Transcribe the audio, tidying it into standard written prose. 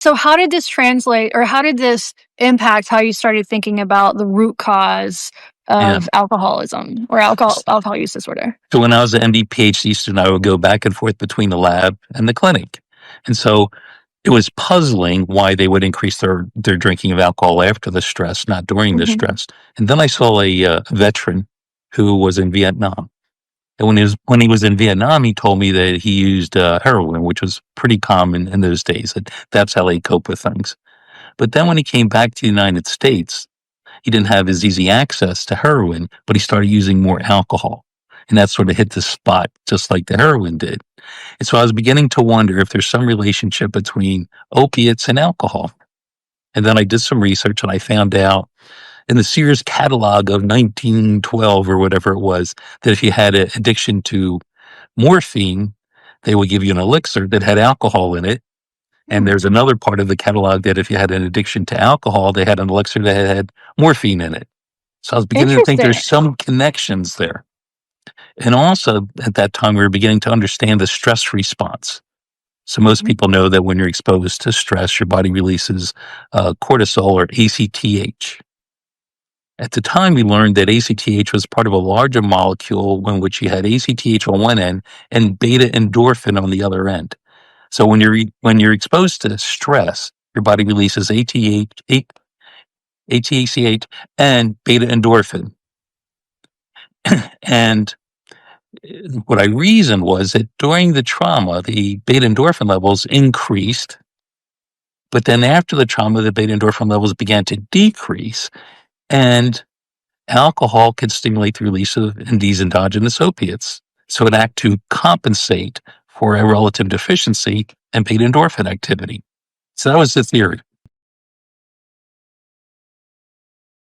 So how did this translate or how did this impact how you started thinking about the root cause Yeah. of alcoholism or alcohol use disorder? So when I was an MD PhD student, I would go back and forth between the lab and the clinic. And so it was puzzling why they would increase their drinking of alcohol after the stress, not during the Mhm. stress. And then I saw a veteran who was in Vietnam. And when he was in Vietnam, he told me that he used heroin, which was pretty common in those days. That's how they cope with things. But then when he came back to the United States, he didn't have as easy access to heroin, but he started using more alcohol. And that sort of hit the spot, just like the heroin did. And so I was beginning to wonder if there's some relationship between opiates and alcohol. And then I did some research and I found out in the Sears catalog of 1912 or whatever it was, that if you had an addiction to morphine, they would give you an elixir that had alcohol in it. And Hmm, there's another part of the catalog that if you had an addiction to alcohol, they had an elixir that had morphine in it. So I was beginning to think interesting. there's some connections there. And also at that time, we were beginning to understand the stress response. So most Mhm. people know that when you're exposed to stress, your body releases cortisol or ACTH. At the time, we learned that ACTH was part of a larger molecule in which you had ACTH on one end and beta-endorphin on the other end. So when you're exposed to stress, your body releases ATACH, and beta-endorphin. And what I reasoned was that during the trauma, the beta-endorphin levels increased, but then after the trauma, the beta-endorphin levels began to decrease, and alcohol can stimulate the release of these endogenous opiates. So it acts to compensate for a relative deficiency in beta endorphin activity. So that was the theory.